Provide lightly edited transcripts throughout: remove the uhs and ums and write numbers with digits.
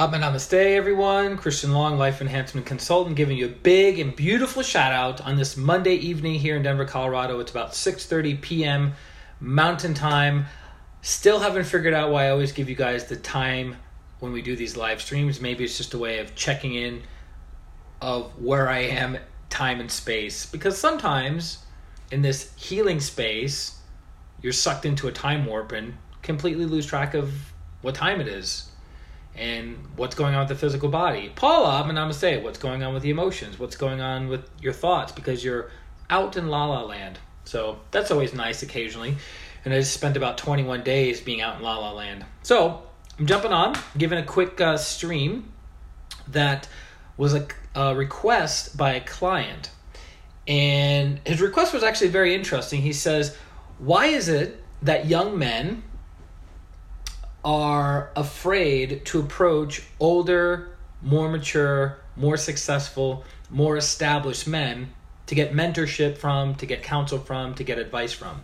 Namaste, everyone. ChristianRLong, Life Enhancement Consultant, giving you a big and beautiful shout out on this Monday evening here in Denver, Colorado. It's about 6:30 p.m. Mountain Time. Still haven't figured out why I always give you guys the time when we do these live streams. Maybe it's just a way of checking in of where I am, time and space. Because sometimes in this healing space, you're sucked into a time warp and completely lose track of what time it is and what's going on with the physical body. Paula, Namaste, what's going on with the emotions? What's going on with your thoughts? Because you're out in La La Land. So that's always nice occasionally. And I just spent about 21 days being out in La La Land. So I'm jumping on, giving a quick stream that was a request by a client. And his request was actually very interesting. He says, why is it that young men are afraid to approach older, more mature, more successful, more established men to get mentorship from, to get counsel from, to get advice from?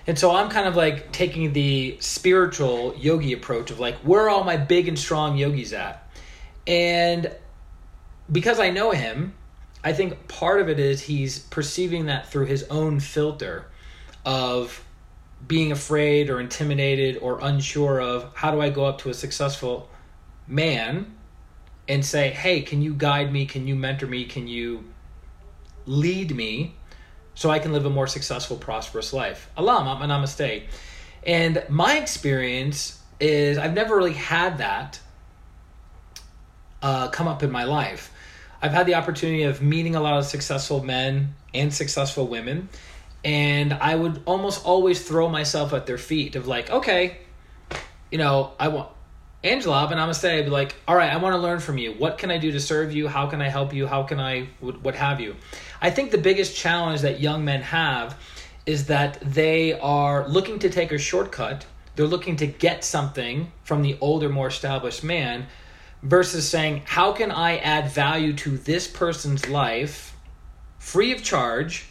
And so I'm kind of like taking the spiritual yogi approach of like, where are all my big and strong yogis at? And because I know him, I think part of it is he's perceiving that through his own filter of being afraid or intimidated or unsure of how do I go up to a successful man and say, hey, can you guide me? Can you mentor me? Can you lead me so I can live a more successful, prosperous life? Alam, namaste. And my experience is I've never really had that come up in my life. I've had the opportunity of meeting a lot of successful men and successful women, and I would almost always throw myself at their feet of like, okay, I want Angela, namaste. I'd be like, all right, I want to learn from you. What can I do to serve you? How can I help you? How can I, what have you? I think the biggest challenge that young men have is that they are looking to take a shortcut. They're looking to get something from the older, more established man versus saying, how can I add value to this person's life free of charge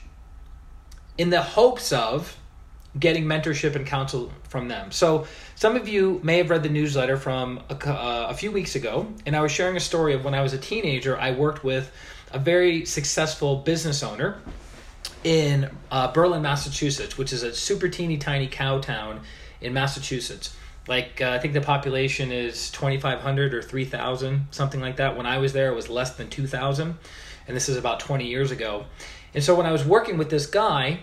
in the hopes of getting mentorship and counsel from them? So some of you may have read the newsletter from a few weeks ago, and I was sharing a story of when I was a teenager. I worked with a very successful business owner in Berlin, Massachusetts, which is a super teeny tiny cow town in Massachusetts. Like I think the population is 2,500 or 3,000, something like that. When I was there, it was less than 2,000, and this is about 20 years ago. And so when I was working with this guy,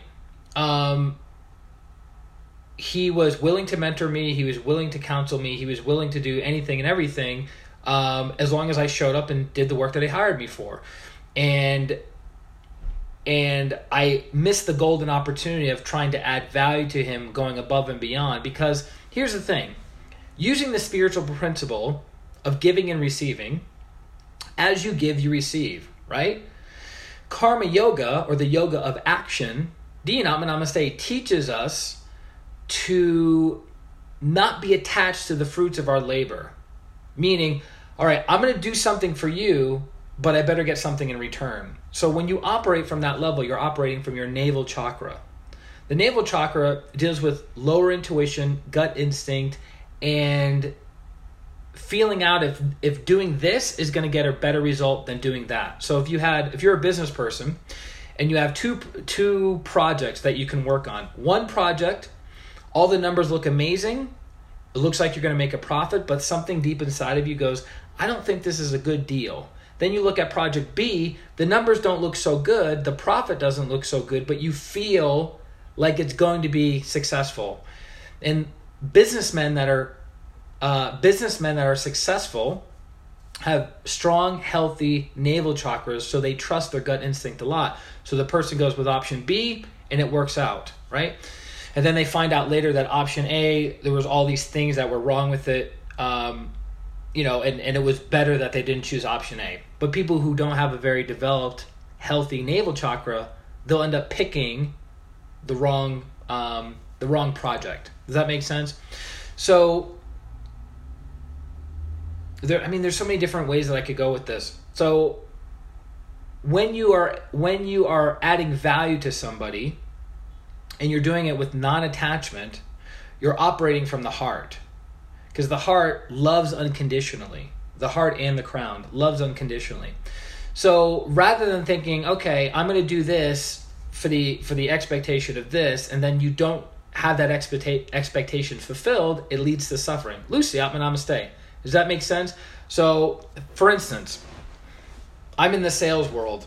he was willing to mentor me. He was willing to counsel me. He was willing to do anything and everything as long as I showed up and did the work that he hired me for. And I missed the golden opportunity of trying to add value to him, going above and beyond. Because here's the thing. Using the spiritual principle of giving and receiving, as you give, you receive, right? Karma yoga, or the yoga of action, Namaste, teaches us to not be attached to the fruits of our labor. Meaning, all right, I'm going to do something for you, but I better get something in return. So when you operate from that level, you're operating from your navel chakra. The navel chakra deals with lower intuition, gut instinct, and feeling out if doing this is going to get a better result than doing that. So if you're a business person and you have two projects that you can work on. One project, all the numbers look amazing. It looks like you're going to make a profit, but something deep inside of you goes, I don't think this is a good deal. Then you look at project B, the numbers don't look so good, the profit doesn't look so good, but you feel like it's going to be successful. And businessmen that are successful have strong, healthy navel chakras, so they trust their gut instinct a lot. So the person goes with option B, and it works out, right? And then they find out later that option A, there was all these things that were wrong with it, and it was better that they didn't choose option A. But people who don't have a very developed, healthy navel chakra, they'll end up picking the wrong project. Does that make sense? So there's so many different ways that I could go with this. So when you are adding value to somebody and you're doing it with non-attachment, you're operating from the heart. Because the heart loves unconditionally. the heart and the crown, loves unconditionally. So rather than thinking, okay, I'm going to do this for the expectation of this, and then you don't have that expectation fulfilled, it leads to suffering. Lucy, Atma Namaste. Does that make sense? So, for instance, I'm in the sales world,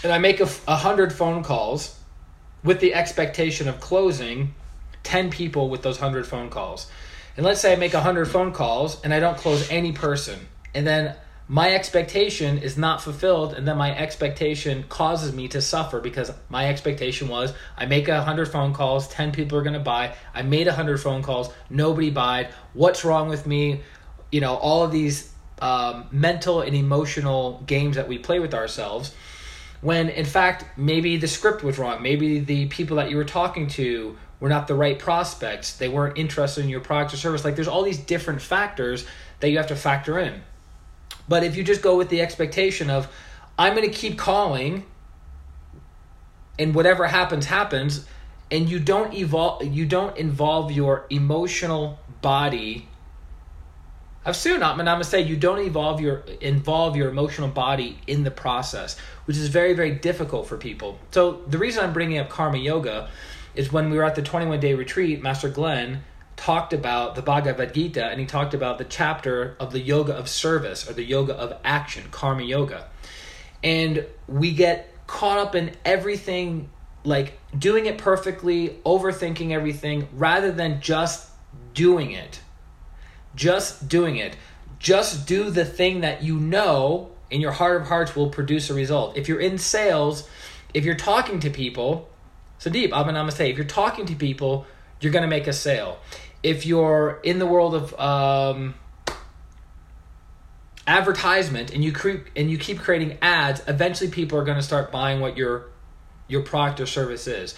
and I make 100 phone calls with the expectation of closing 10 people with those 100 phone calls. And let's say I make 100 phone calls and I don't close any person. And then my expectation is not fulfilled, and then my expectation causes me to suffer because my expectation was I make 100 phone calls, 10 people are going to buy. I made 100 phone calls, nobody bought. What's wrong with me? You know, all of these mental and emotional games that we play with ourselves, when in fact maybe the script was wrong. Maybe the people that you were talking to were not the right prospects. They weren't interested in your product or service. Like, there's all these different factors that you have to factor in. But if you just go with the expectation of, I'm going to keep calling, and whatever happens, happens, and you don't involve your emotional body. You don't involve your emotional body in the process, which is very, very difficult for people. So the reason I'm bringing up karma yoga is when we were at the 21-day retreat, Master Glenn talked about the Bhagavad Gita, and he talked about the chapter of the yoga of service, or the yoga of action, karma yoga. And we get caught up in everything, like doing it perfectly, overthinking everything, rather than just doing it. Just doing it. Just do the thing that you know in your heart of hearts will produce a result. If you're in sales, if you're talking to people, Sandeep, Abba Namaste, if you're talking to people, you're going to make a sale. If you're in the world of advertisement and you keep creating ads, eventually people are going to start buying what your product or service is.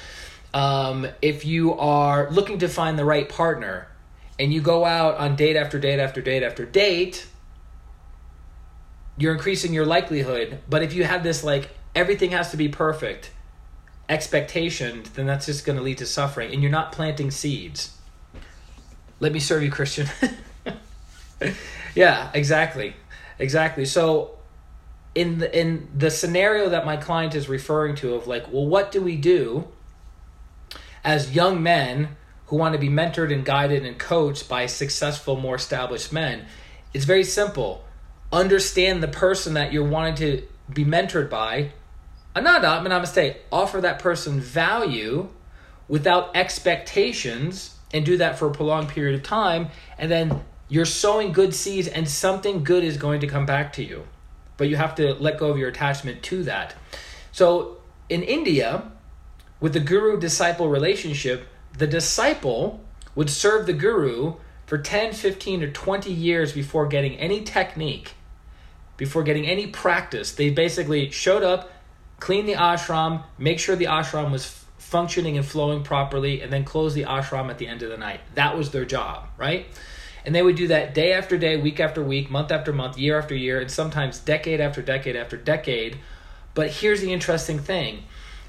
If you are looking to find the right partner and you go out on date after date after date after date, you're increasing your likelihood. But if you have this like everything has to be perfect expectation, then that's just going to lead to suffering, and you're not planting seeds. Let me serve you, Christian. Yeah, exactly. So in the scenario that my client is referring to of like, well, what do we do as young men who want to be mentored and guided and coached by successful, more established men? It's very simple. Understand the person that you're wanting to be mentored by. Ananda, Namaste. Offer that person value without expectations, and do that for a prolonged period of time, and then you're sowing good seeds, and something good is going to come back to you. But you have to let go of your attachment to that. So in India, with the guru-disciple relationship, the disciple would serve the guru for 10, 15, or 20 years before getting any technique, before getting any practice. They basically showed up, cleaned the ashram, make sure the ashram was functioning and flowing properly, and then close the ashram at the end of the night. That was their job, right? And they would do that day after day, week after week, month after month, year after year, and sometimes decade after decade after decade. But here's the interesting thing.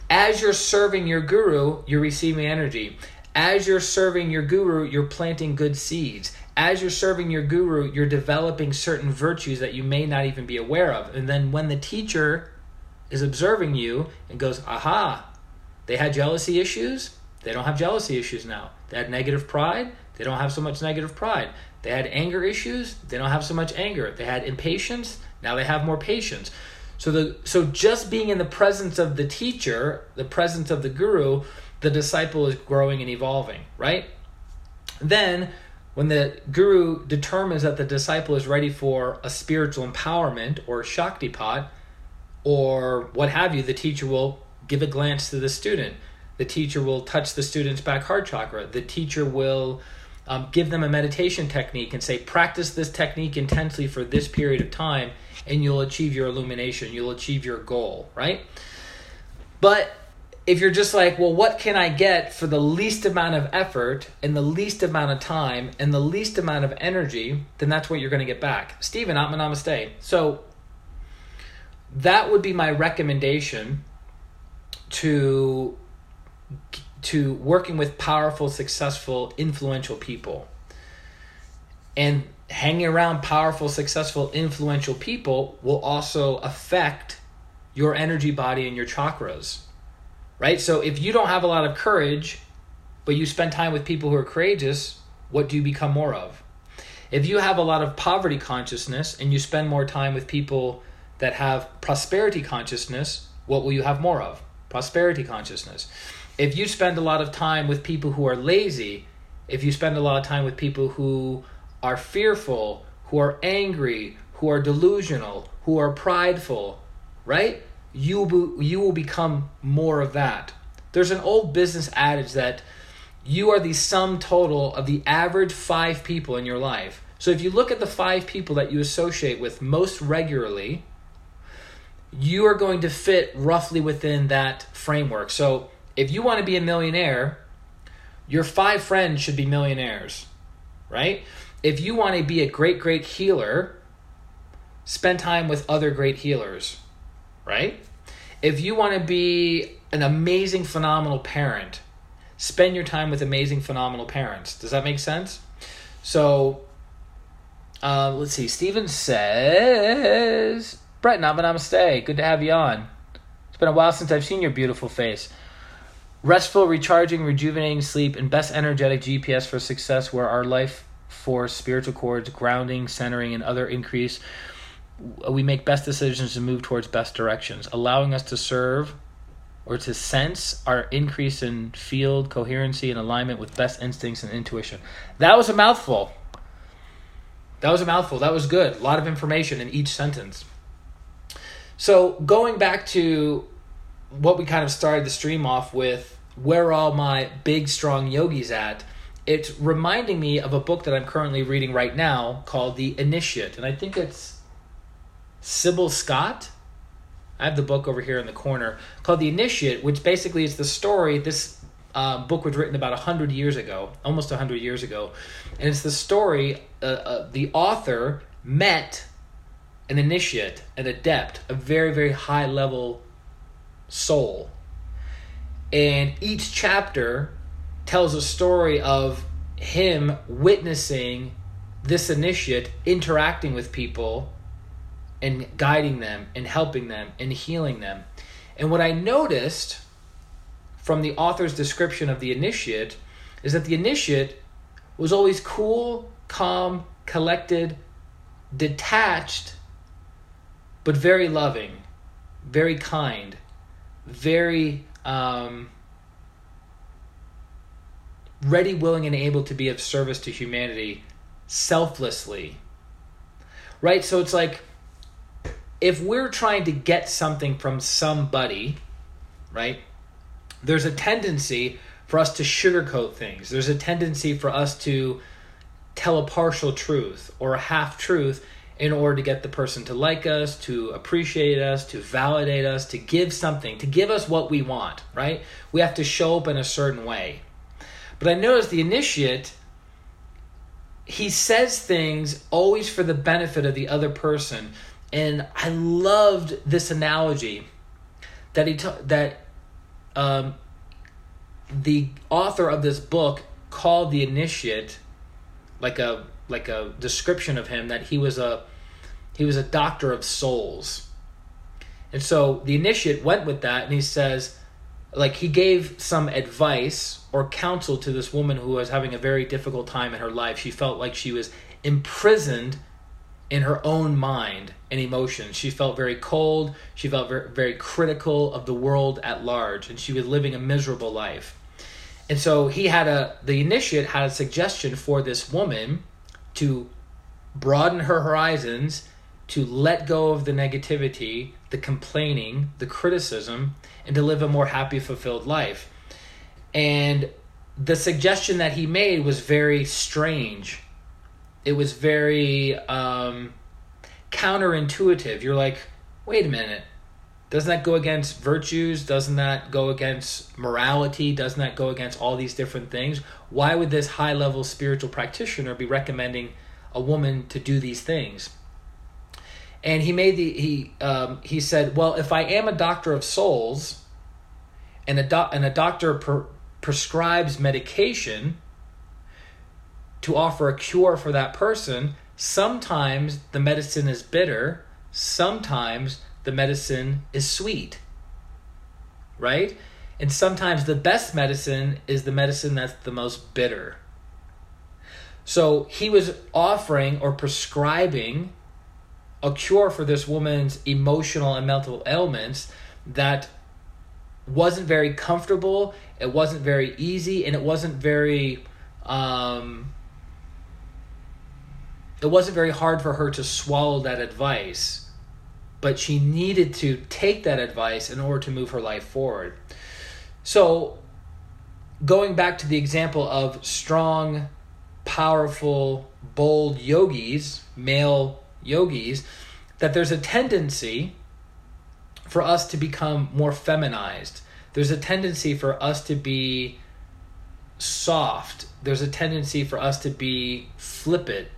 As you're serving your guru, you're receiving energy. As you're serving your guru, you're planting good seeds. As you're serving your guru, you're developing certain virtues that you may not even be aware of. And then when the teacher is observing you and goes, aha, they had jealousy issues, they don't have jealousy issues now. They had negative pride, they don't have so much negative pride. They had anger issues, they don't have so much anger. They had impatience, now they have more patience. So just being in the presence of the teacher, the presence of the guru, the disciple is growing and evolving, right? Then when the guru determines that the disciple is ready for a spiritual empowerment or Shaktipat or what have you, the teacher will give a glance to the student. The teacher will touch the student's back heart chakra. The teacher will give them a meditation technique and say, practice this technique intensely for this period of time, and you'll achieve your illumination. You'll achieve your goal, right? But if you're just like, well, what can I get for the least amount of effort and the least amount of time and the least amount of energy, then that's what you're going to get back. Stephen, Atma Namaste. So that would be my recommendation to working with powerful, successful, influential people. And hanging around powerful, successful, influential people will also affect your energy body and your chakras, right? So if you don't have a lot of courage, but you spend time with people who are courageous, what do you become more of? If you have a lot of poverty consciousness and you spend more time with people that have prosperity consciousness, what will you have more of? Prosperity consciousness. If you spend a lot of time with people who are lazy, if you spend a lot of time with people who are fearful, who are angry, who are delusional, who are prideful, right? You will become more of that. There's an old business adage that you are the sum total of the average 5 people in your life. So if you look at the 5 people that you associate with most regularly, you are going to fit roughly within that framework. So if you want to be a millionaire, your 5 friends should be millionaires, right? If you want to be a great healer, spend time with other great healers, right? If you want to be an amazing, phenomenal parent, spend your time with amazing, phenomenal parents. Does that make sense? So, let's see. Steven says, Brett, namaste. Good to have you on. It's been a while since I've seen your beautiful face. Restful, recharging, rejuvenating sleep, and best energetic GPS for success, where our life force, spiritual cords, grounding, centering, and other increase, we make best decisions and move towards best directions, allowing us to serve or to sense our increase in field coherency and alignment with best instincts and intuition. That was a mouthful. That was good. A lot of information in each sentence. So going back to what we kind of started the stream off with, where are all my big, strong yogis at? It's reminding me of a book that I'm currently reading right now called The Initiate. And I think it's Sybil Scott. I have the book over here in the corner called The Initiate, which basically is the story. This book was written about 100 years ago, almost 100 years ago. And it's the story, the author met an initiate, an adept, a very, very high level soul. And each chapter tells a story of him witnessing this initiate interacting with people and guiding them and helping them and healing them. And what I noticed from the author's description of the initiate is that the initiate was always cool, calm, collected, detached, but very loving, very kind, very ready, willing, and able to be of service to humanity selflessly. Right? So it's like, if we're trying to get something from somebody, right, there's a tendency for us to sugarcoat things. There's a tendency for us to tell a partial truth or a half truth in order to get the person to like us, to appreciate us, to validate us, to give something, to give us what we want, right? We have to show up in a certain way. But I noticed the initiate, he says things always for the benefit of the other person. And I loved this analogy that the author of this book called the initiate, like a description of him, that he was a doctor of souls. And so the initiate went with that, and he says, like, he gave some advice or counsel to this woman who was having a very difficult time in her life. She felt like she was imprisoned in her own mind and emotions. She felt very cold. She felt very, very critical of the world at large, and she was living a miserable life. And so the initiate had a suggestion for this woman to broaden her horizons, to let go of the negativity, the complaining, the criticism, and to live a more happy, fulfilled life. And the suggestion that he made was very strange. It was very counterintuitive. You're like, wait a minute. Doesn't that go against virtues? Doesn't that go against morality? Doesn't that go against all these different things? Why would this high-level spiritual practitioner be recommending a woman to do these things? And he said, well, if I am a doctor of souls, and a doctor prescribes medication to offer a cure for that person, sometimes the medicine is bitter, sometimes the medicine is sweet, right? And sometimes the best medicine is the medicine that's the most bitter. So he was offering or prescribing a cure for this woman's emotional and mental ailments that wasn't very comfortable, it wasn't very easy, and it wasn't very hard for her to swallow that advice. But she needed to take that advice in order to move her life forward. So, going back to the example of strong, powerful, bold yogis, male yogis, that there's a tendency for us to become more feminized. There's a tendency for us to be soft. There's a tendency for us to be flippant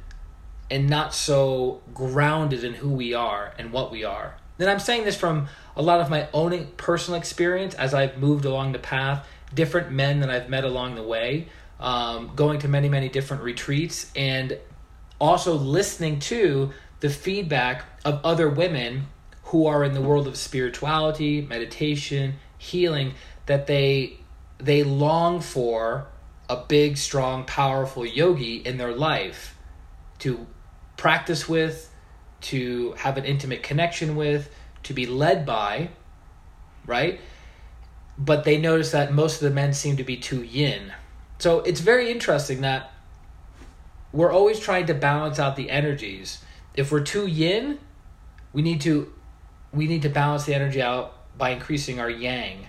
and not so grounded in who we are and what we are. And I'm saying this from a lot of my own personal experience as I've moved along the path, different men that I've met along the way, going to many, many different retreats, and also listening to the feedback of other women who are in the world of spirituality, meditation, healing, that they long for a big, strong, powerful yogi in their life to practice with, to have an intimate connection with, to be led by, right? But they notice that most of the men seem to be too yin. So it's very interesting that we're always trying to balance out the energies. If we're too yin, we need to balance the energy out by increasing our yang.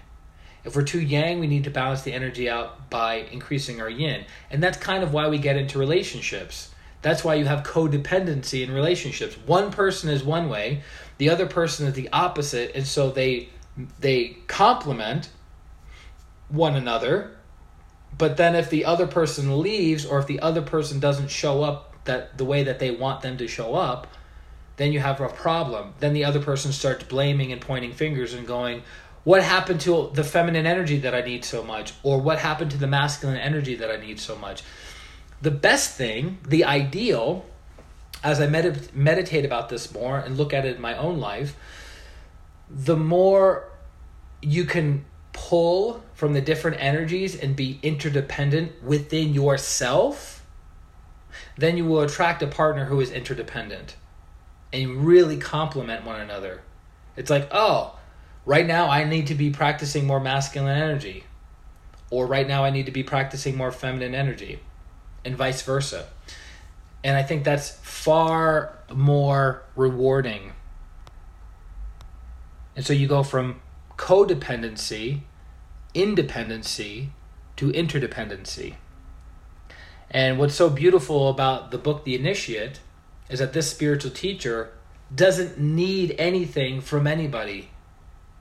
If we're too yang, we need to balance the energy out by increasing our yin. And that's kind of why we get into relationships. That's why you have codependency in relationships. One person is one way, the other person is the opposite, and so they complement one another. But then if the other person leaves, or if the other person doesn't show up the way that they want them to show up, then you have a problem. Then the other person starts blaming and pointing fingers and going, what happened to the feminine energy that I need so much? Or what happened to the masculine energy that I need so much? The best thing, the ideal, as I meditate about this more and look at it in my own life, the more you can pull from the different energies and be interdependent within yourself, then you will attract a partner who is interdependent and you really complement one another. It's like, oh, right now I need to be practicing more masculine energy, or right now I need to be practicing more feminine energy, and vice versa. And I think that's far more rewarding. And so you go from codependency, independency, to interdependency. And what's so beautiful about the book The Initiate is that this spiritual teacher doesn't need anything from anybody.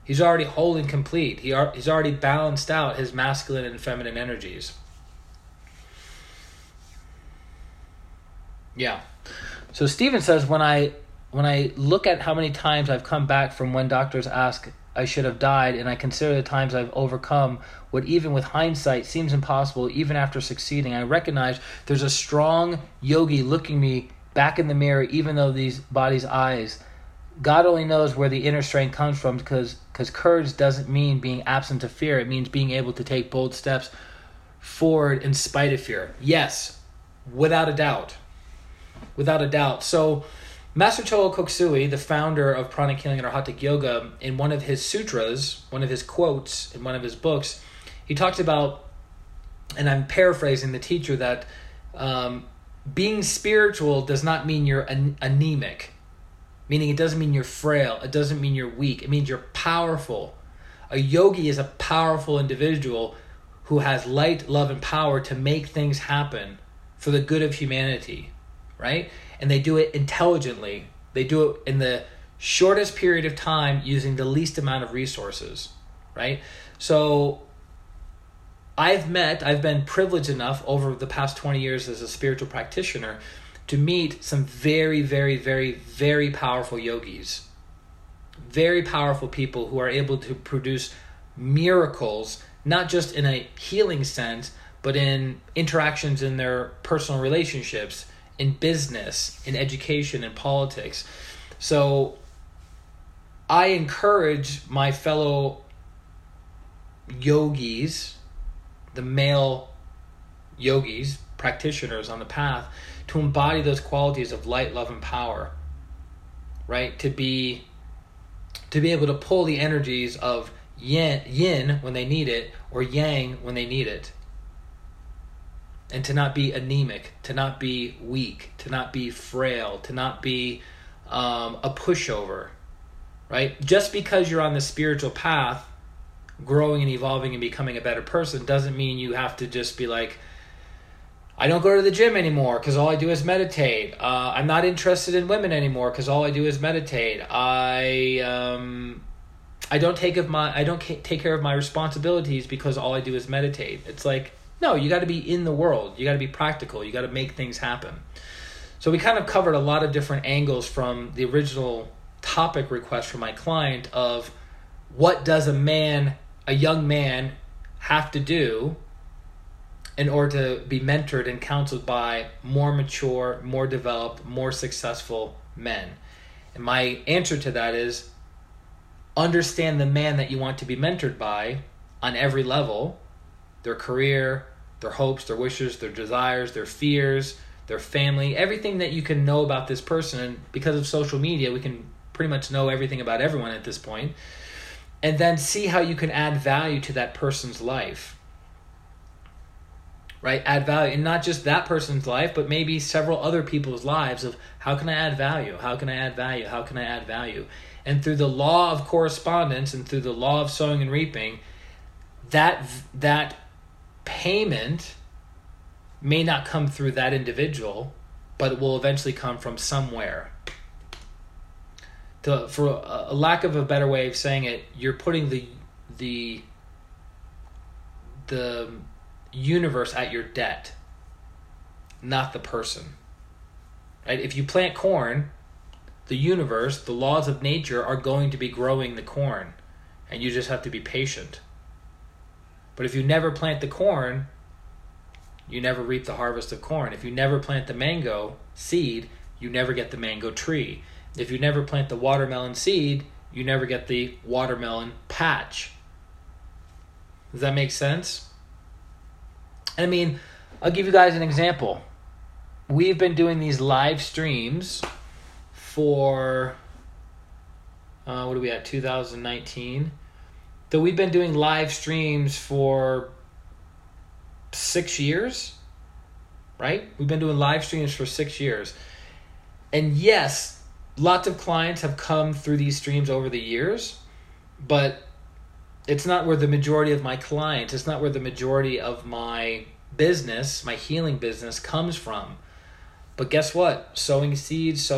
He's already whole and complete. He's already balanced out his masculine and feminine energies. Yeah. So Stephen says, when I look at how many times I've come back from when doctors ask I should have died, and I consider the times I've overcome what even with hindsight seems impossible, even after succeeding, I recognize there's a strong yogi looking me back in the mirror, even though these body's eyes. God only knows where the inner strength comes from, because courage doesn't mean being absent of fear. It means being able to take bold steps forward in spite of fear. Yes, without a doubt. Without a doubt. So Master Choa Koksui, the founder of Pranic Healing and Arhatic Yoga, in one of his sutras, one of his quotes in one of his books, he talks about, and I'm paraphrasing the teacher, that being spiritual does not mean you're anemic. Meaning it doesn't mean you're frail. It doesn't mean you're weak. It means you're powerful. A yogi is a powerful individual who has light, love, and power to make things happen for the good of humanity, right? And they do it intelligently. They do it in the shortest period of time using the least amount of resources, right? So I've been privileged enough over the past 20 years as a spiritual practitioner to meet some very, very, very, very powerful yogis. Very powerful people who are able to produce miracles, not just in a healing sense, but in interactions in their personal relationships, in business, in education, in politics. So I encourage my fellow yogis, the male yogis, practitioners on the path, to embody those qualities of light, love, and power, right? To be able to pull the energies of yin when they need it, or yang when they need it. And to not be anemic, to not be weak, to not be frail, to not be a pushover, right? Just because you're on the spiritual path, growing and evolving and becoming a better person, doesn't mean you have to just be like, I don't go to the gym anymore because all I do is meditate. I'm not interested in women anymore because all I do is meditate. I don't take care of my responsibilities because all I do is meditate. It's like, no, you got to be in the world. You got to be practical. You got to make things happen. So we kind of covered a lot of different angles from the original topic request from my client of what does a young man have to do in order to be mentored and counseled by more mature, more developed, more successful men. And my answer to that is understand the man that you want to be mentored by on every level, their career, their hopes, their wishes, their desires, their fears, their family, everything that you can know about this person. And because of social media, we can pretty much know everything about everyone at this point. And then see how you can add value to that person's life. Right? Add value. And not just that person's life, but maybe several other people's lives of how can I add value? How can I add value? How can I add value? And through the law of correspondence and through the law of sowing and reaping, that payment may not come through that individual, but it will eventually come from somewhere. For a lack of a better way of saying it, you're putting the universe at your debt, not the person. Right? If you plant corn, the universe, the laws of nature are going to be growing the corn, and you just have to be patient. But if you never plant the corn, you never reap the harvest of corn. If you never plant the mango seed, you never get the mango tree. If you never plant the watermelon seed, you never get the watermelon patch. Does that make sense? I mean, I'll give you guys an example. We've been doing these live streams for, what are we at, 2019? So we've been doing live streams for 6 years, right? We've been doing live streams for 6 years. And yes, lots of clients have come through these streams over the years, but it's not where the majority of my clients, it's not where the majority of my business, my healing business comes from. But guess what? Sowing seeds,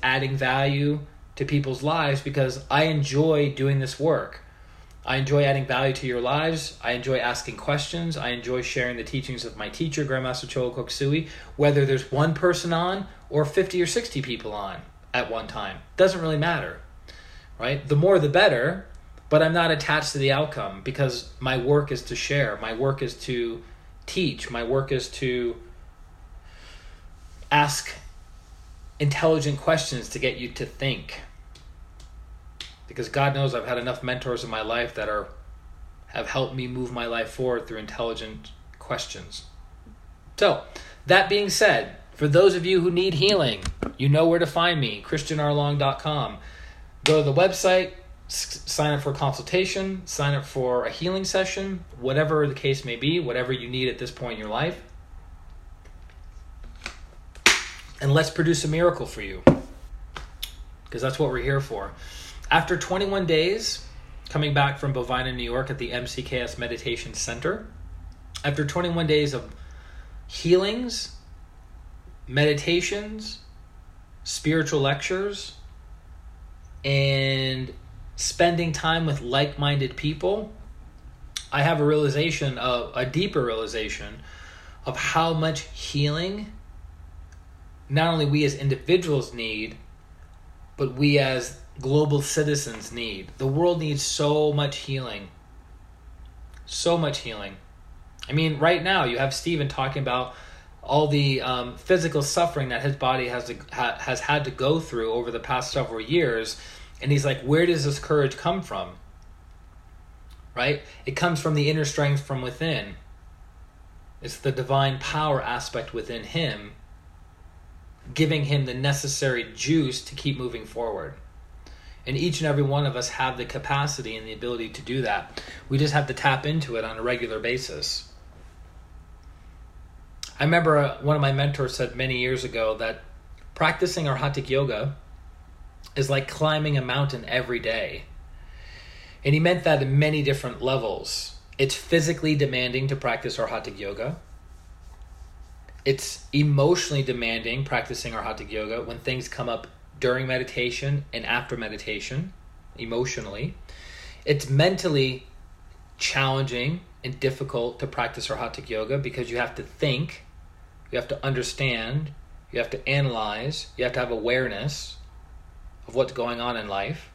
adding value to people's lives, because I enjoy doing this work. I enjoy adding value to your lives. I enjoy asking questions. I enjoy sharing the teachings of my teacher, Grandmaster Choa Koksui, whether there's one person on or 50 or 60 people on at one time. Doesn't really matter, right? The more the better, but I'm not attached to the outcome because my work is to share. My work is to teach. My work is to ask intelligent questions to get you to think. Because God knows I've had enough mentors in my life that have helped me move my life forward through intelligent questions. So, that being said, for those of you who need healing, you know where to find me, ChristianRLong.com. Go to the website, sign up for a consultation, sign up for a healing session, whatever the case may be, whatever you need at this point in your life. And let's produce a miracle for you. Because that's what we're here for. After 21 days, coming back from Bovina, New York at the MCKS Meditation Center, after 21 days of healings, meditations, spiritual lectures, and spending time with like-minded people, I have a deeper realization of how much healing not only we as individuals need, but we as global citizens need. The world needs so much healing. So much healing. I mean, right now you have Stephen talking about all the physical suffering that his body has had to go through over the past several years. And he's like, where does this courage come from? Right? It comes from the inner strength from within. It's the divine power aspect within him, giving him the necessary juice to keep moving forward. And each and every one of us have the capacity and the ability to do that. We just have to tap into it on a regular basis. I remember one of my mentors said many years ago that practicing Arhatic Yoga is like climbing a mountain every day. And he meant that in many different levels. It's physically demanding to practice Arhatic Yoga. It's emotionally demanding practicing Arhatic Yoga when things come up during meditation and after meditation, emotionally. It's mentally challenging and difficult to practice Arhatic Yoga because you have to think, you have to understand, you have to analyze, you have to have awareness of what's going on in life.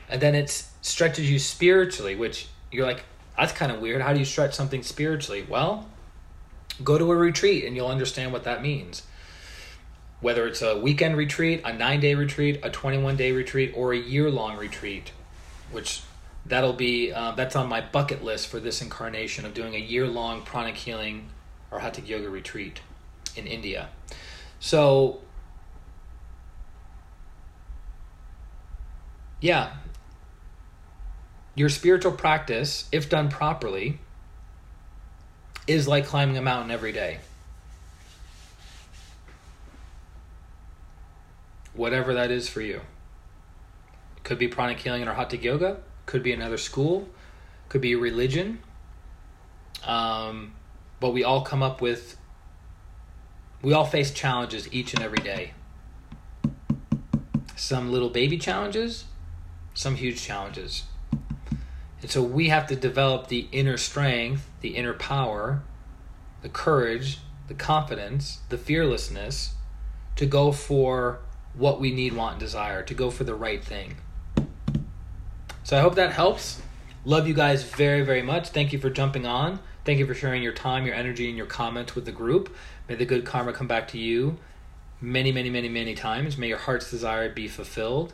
And then it stretches you spiritually, which you're like, that's kind of weird. How do you stretch something spiritually? Well, go to a retreat and you'll understand what that means. Whether it's a weekend retreat, a 9-day retreat, a 21-day retreat, or a year-long retreat, which that's on my bucket list for this incarnation of doing a year-long pranic healing or Hatha Yoga retreat in India. So, yeah, your spiritual practice, if done properly, is like climbing a mountain every day. Whatever that is for you. It could be pranic healing or Hatha Yoga, could be another school, could be a religion. But we all face challenges each and every day. Some little baby challenges, some huge challenges. And so we have to develop the inner strength, the inner power, the courage, the confidence, the fearlessness to go for what we need, want, and desire, to go for the right thing. So I hope that helps. Love you guys very, very much. Thank you for jumping on. Thank you for sharing your time, your energy, and your comments with the group. May the good karma come back to you many, many, many, many times. May your heart's desire be fulfilled.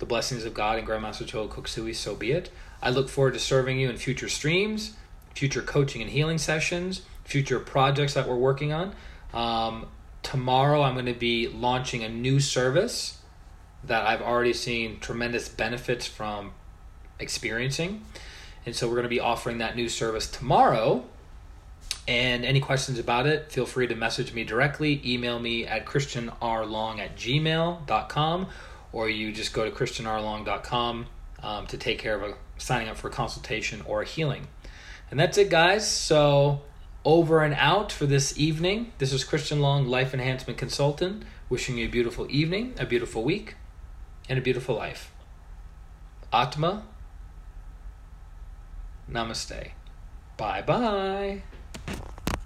The blessings of God and Grandmaster Choa Koksui, so be it. I look forward to serving you in future streams, future coaching and healing sessions, future projects that we're working on. Tomorrow I'm going to be launching a new service that I've already seen tremendous benefits from experiencing. And so we're going to be offering that new service tomorrow. And any questions about it, feel free to message me directly. Email me at christianrlong@gmail.com, or you just go to christianrlong.com to take care of signing up for a consultation or a healing. And that's it, guys. So over and out for this evening. This is Christian Long, Life Enhancement Consultant, wishing you a beautiful evening, a beautiful week, and a beautiful life. Atma. Namaste. Bye-bye.